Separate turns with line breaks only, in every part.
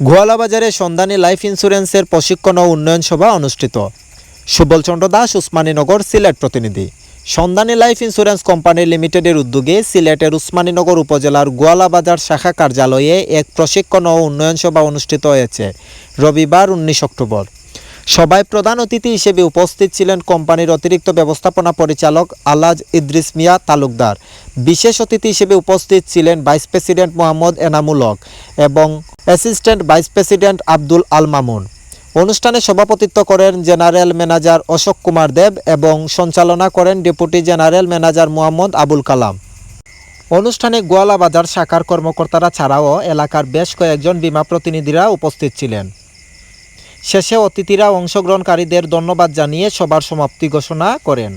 গোয়ালাবাজারে সন্ধানী লাইফ ইন্স্যুরেন্সের প্রশিক্ষণ ও উন্নয়ন সভা অনুষ্ঠিত। সুবল চন্দ্র দাস, উসমানীনগর, সিলেট প্রতিনিধি। সন্ধানী লাইফ ইন্স্যুরেন্স কোম্পানি লিমিটেডের উদ্যোগে সিলেটের উসমানীনগর উপজেলার গোয়ালাবাজার শাখা কার্যালয়ে এক প্রশিক্ষণ ও উন্নয়ন সভা অনুষ্ঠিত হয়েছে রবিবার 19 অক্টোবর। সভায় প্রধান অতিথি হিসেবে উপস্থিত ছিলেন কোম্পানির অতিরিক্ত ব্যবস্থাপনা পরিচালক আলাজ ইদ্রিস মিয়া তালুকদার। বিশেষ অতিথি হিসেবে উপস্থিত ছিলেন ভাইস প্রেসিডেন্ট মোহাম্মদ এনামুল হক এবং assistant vice president Abdul Al Mamun. অনুষ্ঠানে সভাপতিত্ব করেন জেনারেল ম্যানেজার অশোক কুমার দেব এবং সঞ্চালনা করেন deputy general manager Mohammad Abul Kalam. অনুষ্ঠানে গোয়ালাবাজার শাখার কর্মকর্তারা ছাড়াও এলাকার বেশ কয়েকজন বীমা প্রতিনিধিরা উপস্থিত ছিলেন। শেষে অতিথিরা অংশগ্রহণকারীদের ধন্যবাদ জানিয়ে সভার সমাপ্তি ঘোষণা করেন।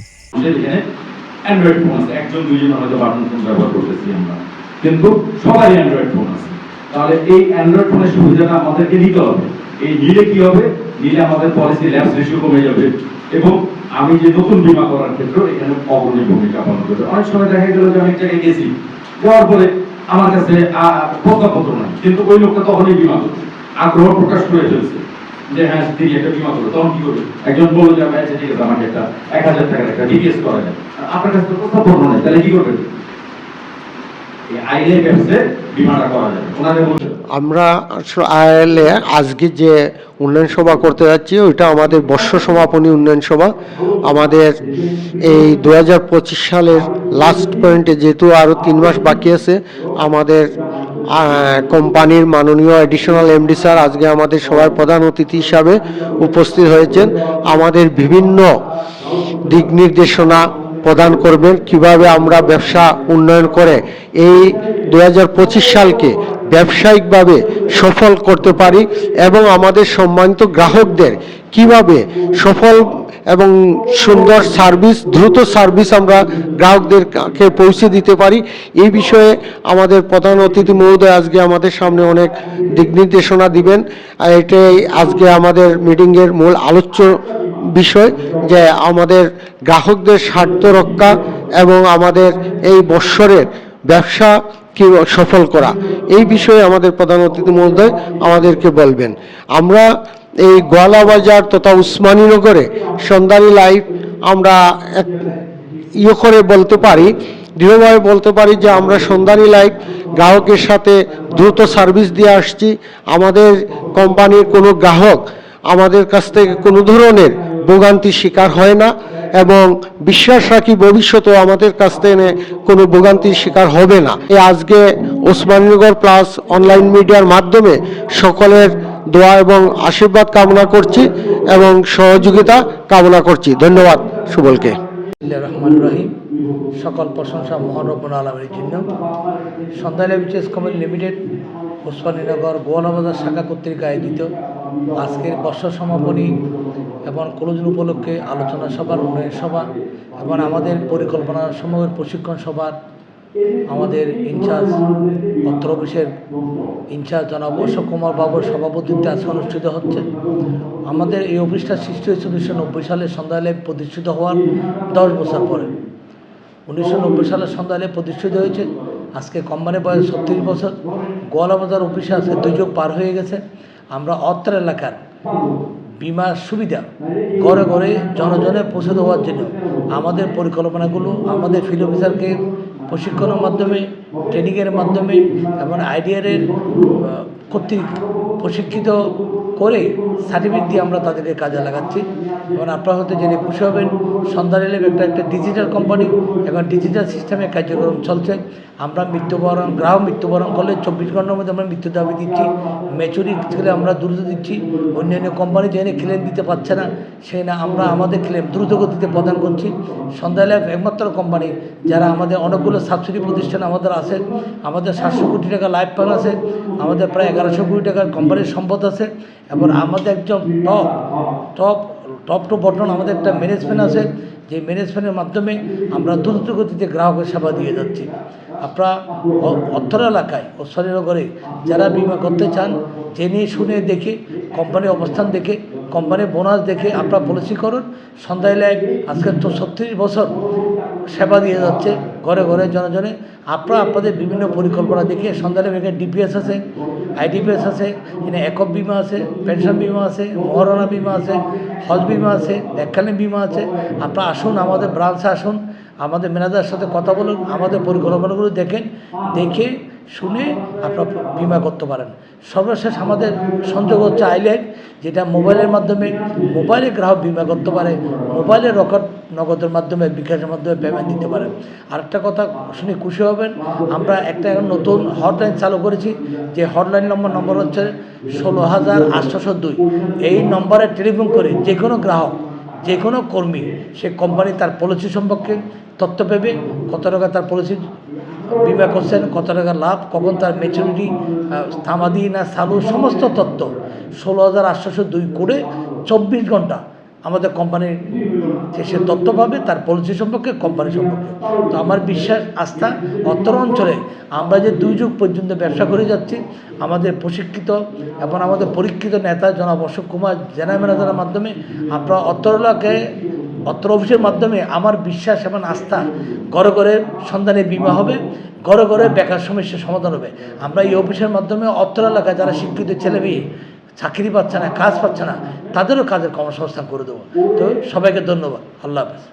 অ্যান্ড্রয়েড ফোন আছে, একজন দুইজন হয়তো বাটন ফোন ব্যবহার করতেছি আমরা, কিন্তু সবাই অ্যান্ড্রয়েড ফোন আছে। তাহলে এই অ্যান্ড্রয়েড ফোনের সুবিধাটা আমাদেরকে নিতে হবে। এই নিলে কি হবে? নিলে আমাদের পলিসি ল্যাপস রেশিও কমে যাবে এবং আমি যে নতুন বীমা করার ক্ষেত্রে এখানে অগ্রণী ভূমিকা পালন করবে। অনেক সময় দেখা গেল যে আমি এক জায়গায় গেছি, যাওয়ার পরে আমার কাছে প্রজ্ঞাপত্র নাই, কিন্তু ওই লোকটা তখনই বীমা করছে, আগ্রহ প্রকাশ করে ফেলছে যে হ্যাঁ তিনি একটা বীমা করবে। তখন কি করবে? একজন বললো যে আচ্ছা ঠিক আছে, আমাকে একটা 1000 টাকার একটা ডিপিএস করা যায়। আপনার কাছে তো প্রজ্ঞাপত্র নাই, তাহলে কি করবেন?
আমরা আইএলএ আজকে যে উন্নয়ন সভা করতে যাচ্ছি ওইটা আমাদের বর্ষ সমাপনী উন্নয়ন সভা। আমাদের এই 2025 সালের লাস্ট পয়েন্টে, যেহেতু আরও 3 মাস বাকি আছে, আমাদের কোম্পানির মাননীয় অ্যাডিশনাল এমডি স্যার আজকে আমাদের সবার প্রধান অতিথি হিসাবে উপস্থিত হয়েছেন। আমাদের বিভিন্ন দিক নির্দেশনা প্রদান করবেন কিভাবে আমরা ব্যবসা উন্নয়ন করে এই 2025 সালকে ব্যবসায়িকভাবে সফল করতে পারি এবং আমাদের সম্মানিত গ্রাহকদের কিভাবে সফল এবং সুন্দর সার্ভিস, দ্রুত সার্ভিস আমরা গ্রাহকদেরকে পৌঁছে দিতে পারি। এই বিষয়ে আমাদের প্রধান অতিথি মহোদয় আজকে আমাদের সামনে অনেক দিক নির্দেশনা দিবেন। এটাই আজকে আমাদের মিটিংয়ের মূল আলোচ্য বিষয়, যে আমাদের গ্রাহকদের স্বার্থ রক্ষা এবং আমাদের এই বৎসরের ব্যবসা কি সফল করা, এই বিষয়ে আমাদের প্রধান অতিথি মহোদয় আমাদেরকে বলবেন। আমরা এই গোয়ালাবাজার তথা উসমানীনগরে সন্ধানী লাইফ আমরা করে বলতে পারি, দৃঢ়ভাবে বলতে পারি যে আমরা সন্ধানী লাইফ গ্রাহকের সাথে দ্রুত সার্ভিস দিয়ে আসছি। আমাদের কোম্পানির কোনো গ্রাহক আমাদের কাছ থেকে কোনো ধরনের ভোগান্তির শিকার হয় না এবং বিশ্বাস রাখি ভবিষ্যতেও আমাদের কাছ থেকে কোনো ভোগান্তির শিকার হবে না। আজকে উসমানীনগর প্লাস অনলাইন মিডিয়ার মাধ্যমে সকলের দোয়া এবং আশীর্বাদ কামনা করছি এবং সহযোগিতা কামনা করছি। ধন্যবাদ সুবলকে।
রহমান রহিম। সকল প্রশংসা মহান রব্বুল আলামিনের জন্য। সন্ধানী life insurance company limited Osmaninagar Goalabazar শাখা কর্তৃক আয়োজিত আজকের বর্ষ সমাপনী এবং ক্লোজিং উপলক্ষে আলোচনা সভার উন্নয়ন সভা এবং আমাদের পরিকল্পনা সময়ের প্রশিক্ষণ সভার আমাদের ইনচার্জ অত্র অফিসের ইনচার্জ জনাব অশোক কুমার বাবুর সভাপতিত্বে আজকে অনুষ্ঠিত হচ্ছে। আমাদের এই অফিসটা সৃষ্টি হয়েছে 1990 সালে সন্ধানী লাইফ প্রতিষ্ঠিত হওয়ার 10 বছর পরে। 1990 সালে সন্ধানী লাইফ প্রতিষ্ঠিত হয়েছে। আজকে কোম্পানির বয়স 36 বছর। গোয়ালাবাজার অফিসে আজকে 2 যুগ পার হয়ে গেছে। আমরা অত্র এলাকার বিমার সুবিধা ঘরে ঘরে জনজনে পৌঁছে দেওয়ার জন্য আমাদের পরিকল্পনাগুলো আমাদের ফিল্ড অফিসারকে প্রশিক্ষণের মাধ্যমে, ট্রেনিংয়ের মাধ্যমে এবং আইডিআরের কর্তৃক প্রশিক্ষিত করে সার্টিফিকেট দিয়ে আমরা তাদেরকে কাজে লাগাচ্ছি। এবং আপনারা হয়তো জেনে খুশি হবেন, সন্ধানী লাইফ একটা ডিজিটাল কোম্পানি এবং ডিজিটাল সিস্টেমে কার্যক্রম চলছে। আমরা গ্রাহক মৃত্যুবরণ করলে 24 ঘন্টার মধ্যে আমরা মৃত্যু দাবি দিচ্ছি। ম্যাচুরিটি গেলে আমরা দ্রুত দিচ্ছি। অন্যান্য কোম্পানি যেখানে ক্লেম দিতে পারছে না সেখানে আমরা আমাদের ক্লেম দ্রুত গতিতে প্রদান করছি। সন্ধানী লাইফ একমাত্র কোম্পানি যারা আমাদের অনেকগুলো সাবসিডি প্রতিষ্ঠান আমাদের আছে। আমাদের 700 কোটি টাকা লাইফ প্ল্যান আছে, আমাদের প্রায় 1100 কোটি টাকার কোম্পানির সম্পদ আছে এবং আমাদের একজন টপ টু বটন আমাদের একটা ম্যানেজমেন্ট আছে, যে ম্যানেজমেন্টের মাধ্যমে আমরা দ্রুত গতিতে গ্রাহকের সেবা দিয়ে যাচ্ছি। আপনারা অত্র এলাকায় উসমানীনগরে যারা বিমা করতে চান, জেনে শুনে দেখে, কোম্পানির অবস্থান দেখে, কোম্পানির বোনাস দেখে আপনারা পলিসি করুন। সন্ধানী লাইফ আজকে তো 36 বছর সেবা দিয়ে যাচ্ছে ঘরে ঘরে জনজনে। আপনারা আপনাদের বিভিন্ন পরিকল্পনা দেখে সন্ধানে এখানে ডিপিএস আছে, আইডিপিএস আছে, এখানে একক বিমা আছে, পেনশন বিমা আছে, মহারণা বিমা আছে, হজ বিমা আছে, এককালীন বিমা আছে। আপনারা আসুন, আমাদের ব্রাঞ্চে আসুন, আমাদের ম্যানেজারের সাথে কথা বলুন, আমাদের পরিকল্পনাগুলো দেখেন, দেখে শুনে আপনারা বিমা করতে পারেন। সর্বশেষ আমাদের সংযোগ হচ্ছে আইল্যান্ড, যেটা মোবাইলের মাধ্যমে মোবাইলে গ্রাহক বিমা করতে পারে, মোবাইলে নগদের মাধ্যমে বিকাশের মাধ্যমে পেমেন্ট দিতে পারে। আরেকটা কথা শুনে খুশি হবেন, আমরা একটা এখন নতুন হটলাইন চালু করেছি, যে হটলাইন নম্বর হচ্ছে 16,802। এই নম্বরে টেলিফোন করে যে কোনো গ্রাহক, যে কোনো কর্মী, সে কোম্পানি তার পলিসি সম্পর্কে তথ্য পেবে, কত টাকা তার পলিসি বিমা করছেন, কত টাকা লাভ, কখন তার ম্যাচুরিটি, থামাদি না চালু, সমস্ত তথ্য 16,802 করে 24 ঘন্টা আমাদের কোম্পানির সে তথ্য পাবে, তার পলিসি সম্পর্কে, কোম্পানি সম্পর্কে। তো আমার বিশ্বাস, আস্থা, অত্র অঞ্চলে আমরা যে 2 যুগ পর্যন্ত ব্যবসা করে যাচ্ছি, আমাদের প্রশিক্ষিত এবং আমাদের পরীক্ষিত নেতা জনাব অশোক কুমার জেনারেল ম্যানেজারের মাধ্যমে, আপনারা অত্র এলাকায় অত্র অফিসের মাধ্যমে আমার বিশ্বাস এবং আস্থা, ঘরে ঘরে সন্ধানে বিমা হবে, ঘরে ঘরে বেকার সমস্যার সমাধান হবে। আমরা এই অফিসের মাধ্যমে অত্র এলাকায় যারা শিক্ষিত ছেলে মেয়ে চাকরি পাচ্ছে না, কাজ পাচ্ছে না, তাদেরও কাজের কর্মসংস্থান করে দেবো। তো সবাইকে ধন্যবাদ। আল্লাহ হাফেজ।